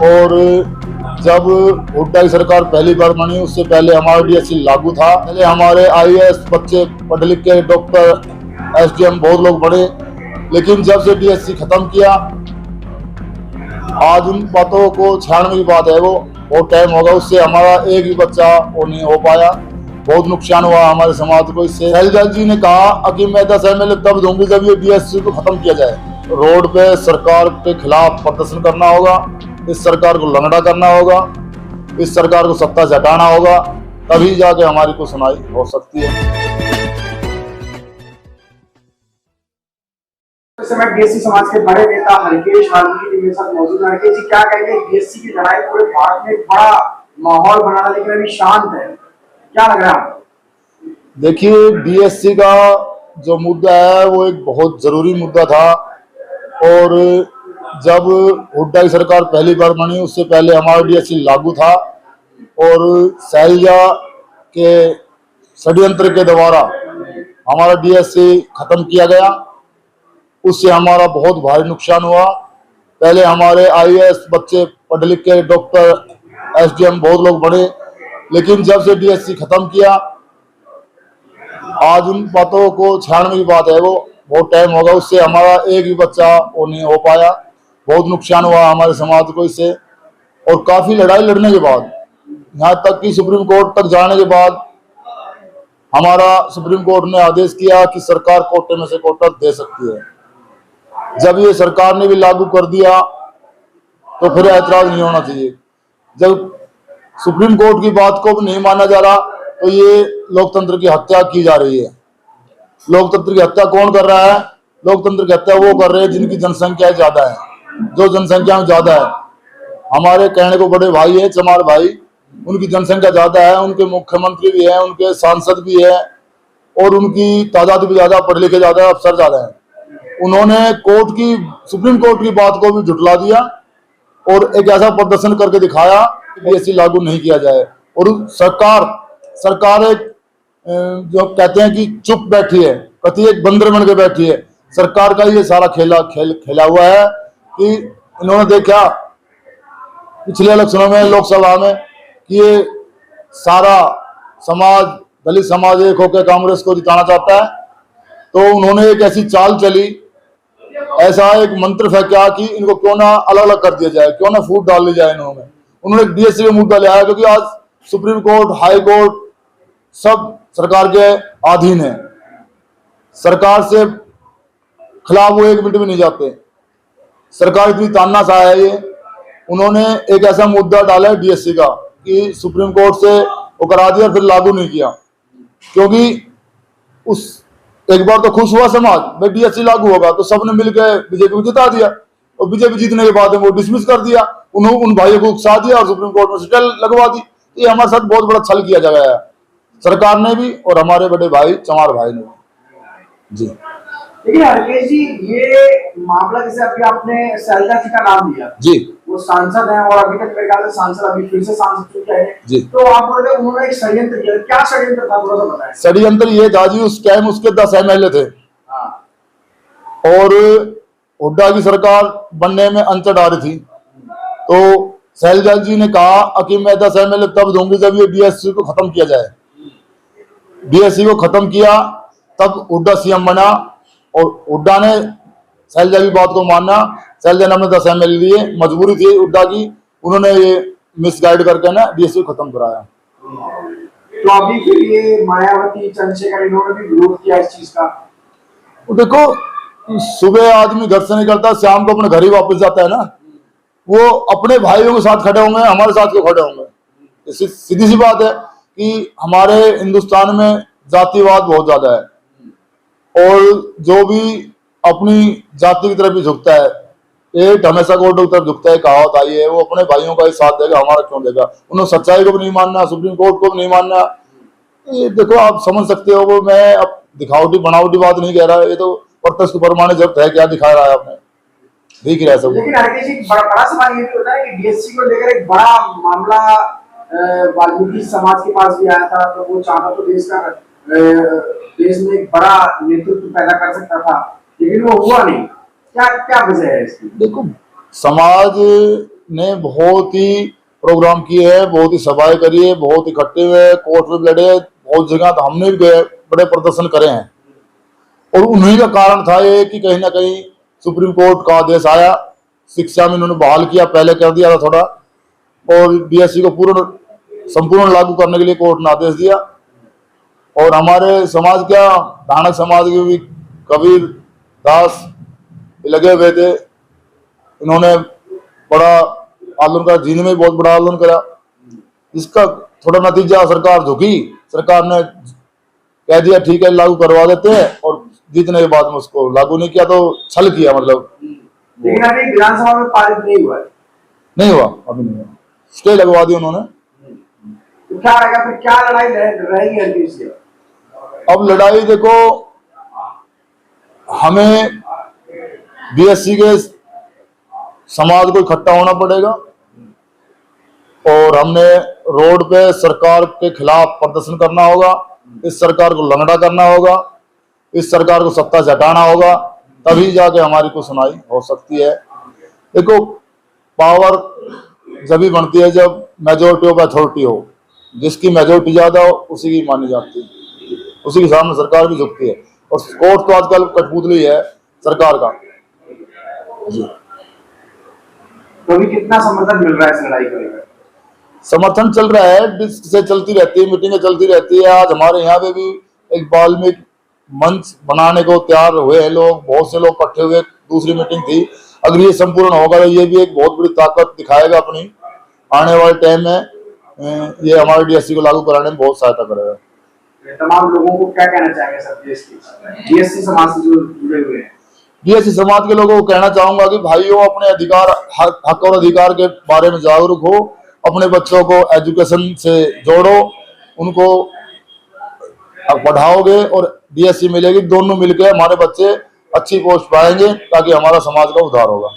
और जब हुड्डा की सरकार पहली बार बनी उससे पहले हमारा डीएससी लागू था। पहले हमारे आईएएस बच्चे पढ़ लिख के डॉक्टर एसडीएम बहुत लोग बढ़े, लेकिन जब से डीएससी खत्म किया आज उन बातों को छाड़ने की बात है, वो बहुत टाइम होगा, उससे हमारा एक भी बच्चा वो नहीं हो पाया। बहुत नुकसान हुआ हमारे समाज को इससे। शैलजा जी ने कहा कि मैं 10 MLA तब दूंगी जब ये डीएससी को खत्म किया जाए। रोड पे सरकार के खिलाफ प्रदर्शन करना होगा, इस सरकार को लंगड़ा करना होगा, इस सरकार को सत्ता से हटाना होगा, तभी जाके हमारी को सुनाई हो सकती है। इस समय बीएससी समाज के बड़े नेता हरकेश वाल्मीकि जी मेरे साथ मौजूद हैं। हरकेश जी, क्या कहेंगे? बीएससी की लड़ाई पूरे भारत में बड़ा माहौल बना रहा, लेकिन अभी शांत है, क्या लग रहा है आपको? देखिए, डीएससी का जो मुद्दा है वो एक बहुत जरूरी मुद्दा था, और जब हुड्डा की सरकार पहली बार बनी उससे पहले हमारा डीएससी लागू था, और शैलजा के षड्यंत्र के द्वारा हमारा डीएससी खत्म किया गया। उससे हमारा बहुत भारी नुकसान हुआ। पहले हमारे आईएएस बच्चे पढ़ लिख के डॉक्टर एसडीएम बहुत लोग बढ़े, लेकिन जब से डीएससी खत्म किया आज उन बातों को छाड़ने की बात है, वो बहुत टाइम होगा, उससे हमारा एक भी बच्चा वो नहीं हो पाया। बहुत नुकसान हुआ हमारे समाज को इससे, और काफी लड़ाई लड़ने के बाद, यहाँ तक कि सुप्रीम कोर्ट तक जाने के बाद हमारा सुप्रीम कोर्ट ने आदेश किया कि सरकार कोटे में से कोटा दे सकती है। जब ये सरकार ने भी लागू कर दिया तो फिर ऐतराज नहीं होना चाहिए। जब सुप्रीम कोर्ट की बात को भी नहीं माना जा रहा तो ये लोकतंत्र की हत्या की जा रही है। लोकतंत्र की हत्या कौन कर रहा है? लोकतंत्र की हत्या वो कर रहे हैं जिनकी जनसंख्या ज्यादा है, जो जनसंख्या में ज्यादा है। हमारे कहने को बड़े भाई है चमार भाई, उनकी जनसंख्या ज्यादा है, उनके मुख्यमंत्री भी है, उनके सांसद भी है, और उनकी तादाद भी ज्यादा, पढ़े लिखे ज्यादा, अफसर ज्यादा है। उन्होंने सुप्रीम कोर्ट की बात को भी झुठला दिया और एक ऐसा प्रदर्शन करके दिखाया कि डीएससी लागू नहीं किया जाए। और सरकार एक जो कहते हैं कि चुप बैठी है, कति एक बंदर बन के बैठी है। सरकार का ये सारा खेला हुआ है कि इन्होंने देखा पिछले इलेक्शनों में लोकसभा में कि ये सारा समाज, दलित समाज एक होकर कांग्रेस को जिताना चाहता है, तो उन्होंने एक ऐसी चाल चली, ऐसा एक मंत्र फेंका कि इनको क्यों ना अलग अलग कर दिया जाए, क्यों ना फूट डाल ली जाए। उन्होंने डीएससी का मुद्दा ले आया, क्योंकि आज सुप्रीम कोर्ट, हाई कोर्ट सब सरकार के अधीन है। सरकार से खिलाफ वो एक मिनट भी नहीं जाते। सरकार इतनी तानाशाह है ये, उन्होंने एक ऐसा मुद्दा डाला है डीएससी का कि सुप्रीम कोर्ट से वो करा दिया, फिर लागू नहीं किया। क्योंकि उस एक बार तो खुश हुआ समाज, भाई डीएससी लागू होगा, तो सबने मिलकर बीजेपी को जिता दिया, और बीजेपी जीतने के बाद वो डिसमिस कर दिया, उन भाइयों को उकसा दिया और सुप्रीम कोर्ट में स्टे लगवा दी। ये हमारे साथ बहुत बड़ा छल किया जा रहा है, सरकार ने भी और हमारे बड़े भाई चमार भाई ने भी। जी देखिए हरकेश जी, ये मामला जैसे अभी आपने शैलजा जी का नाम लिया, जी वो सांसद हैं और अभी तक मेरे ख्याल से सांसद, अभी फिर से सांसद चुके हैं जी, तो आप बोल रहे उन्होंने एक षड्यंत्र किया। क्या षड्यंत्र था, थोड़ा सा बताएं। षड्यंत्र ये था जी, उस टाइम उसके 10 MLA थे और हुड्डा की सरकार बनने में अंतर आ रही थी, तो शैलजा जी ने कहा कि मैं 10 MLA तब दूंगी जब ये डीएससी को खत्म किया जाए। डीएससी को खत्म किया तब हुड्डा सीएम बना, और हुड्डा ने शैलजा की बात को माना। शैलजा ने अपने 10 MLA लिए, मजबूरी थी हुड्डा की, उन्होंने ये मिसगाइड करके ना डीएससी को खत्म कराया। तो अभी फिर ये मायावती, चंद्रशेखर, इन्होंने भी विरोध किया इस चीज का। देखो, सुबह आदमी घर से निकलता, शाम को अपने घर ही वापस जाता है ना। वो अपने भाइयों के साथ खड़े होंगे, हमारे साथ क्यों खड़े होंगे? सीधी सी बात है कि हमारे हिंदुस्तान में जातिवाद बहुत ज्यादा है, और जो भी अपनी जाति की तरफ भी झुकता है, एक हमेशा कोर्ट की तरफ झुकता है, कहावत आई है, वो अपने भाइयों का ही साथ देगा, हमारा क्यों देगा? उन्हें सच्चाई को भी नहीं मानना, सुप्रीम कोर्ट को भी नहीं मानना। ये देखो, आप समझ सकते हो, वो मैं अब दिखावटी बनावटी बात नहीं कह रहा, ये तो प्रत्यक्ष प्रमाण जब्त है, क्या दिखा रहा है आपने, देख रहा है सब। लेकिन हरकेश जी, बड़ा सवाल ये भी होता है कि डीएससी को लेकर एक बड़ा मामला वाल्मीकि समाज के पास भी आया था, तो वो चाहा तो देश में एक बड़ा नेतृत्व पैदा कर सकता था, लेकिन वो हुआ नहीं। क्या क्या वजह है इसकी? देखो, समाज ने बहुत ही प्रोग्राम किए हैं, बहुत ही सभाएं करी है, बहुत इकट्ठे हुए, कोर्ट में लड़े, बहुत जगह तो हमने भी बड़े प्रदर्शन करे हैं। और उन्हीं का कारण था ये कि कहीं ना कहीं सुप्रीम कोर्ट का आदेश आया, शिक्षा में उन्होंने बहाल किया, पहले कर दिया था थोड़ा, और बीएससी को पूर्ण संपूर्ण लागू करने के लिए कोर्ट ने आदेश दिया। और हमारे समाज क्या, धानक समाज के भी कबीर दास लगे हुए थे, इन्होंने बड़ा आंदोलन करा, जींद में बहुत बड़ा आंदोलन करा। इसका थोड़ा नतीजा सरकार झुकी, सरकार ने कह दिया ठीक है लागू करवा देते हैं, और जीतने के बाद में उसको लागू नहीं किया, तो छल किया मतलब। लेकिन अभी विधानसभा में पारित नहीं हुआ नहीं हुआ, अभी नहीं हुआ, स्टे लगवा दी उन्होंने। तो क्या रहेगा फिर, क्या लड़ाई रहेगी अगली से? अब लड़ाई देखो, हमें बीएससी के समाज को इकट्ठा होना पड़ेगा, और हमने रोड पे सरकार के खिलाफ प्रदर्शन करना होगा, इस सरकार को लंगड़ा करना होगा, इस सरकार को सत्ता से हटाना होगा, तभी जाके हमारी को सुनाई हो सकती है। देखो, पावर जब भी बनती है जब मेजोरिटी ऑफ अथॉरिटी हो, जिसकी मेजोरिटी ज्यादा हो उसी की मानी जाती है, उसी के सामने सरकार भी झुकती है। और कोर्ट तो आजकल कठपुतली है सरकार का जी। तो अभी कितना समर्थन मिल रहा है इस लड़ाई को? समर्थन चल रहा है, डिस्क से चलती रहती है, मीटिंगें चलती रहती है। आज हमारे यहाँ पे भी एक वाल्मीकि मंच बनाने को तैयार हुए हैं लोग, बहुत से लोग इकट्ठे हुए, दूसरी मीटिंग थी। अगर ये संपूर्ण होगा तो ये भी एक बहुत बड़ी ताकत दिखाएगा अपनी आने वाले टाइम में। ये हमारे डीएससी को लागू कराने में बहुत सहायता करेगा। तमाम लोगों को क्या कहना चाहेंगे सर डीएससी समाज से जो जुड़े हुए हैं? डीएससी समाज के लोगों को कहना चाहूंगा कि भाइयों, अपने अधिकार, हक और अधिकार के बारे में जागरूक हो, अपने बच्चों को एजुकेशन से जोड़ो, उनको पढ़ाओगे और डीएससी मिलेगी, दोनों मिलकर हमारे बच्चे अच्छी पोस्ट पाएंगे, ताकि हमारा समाज का उद्धार होगा।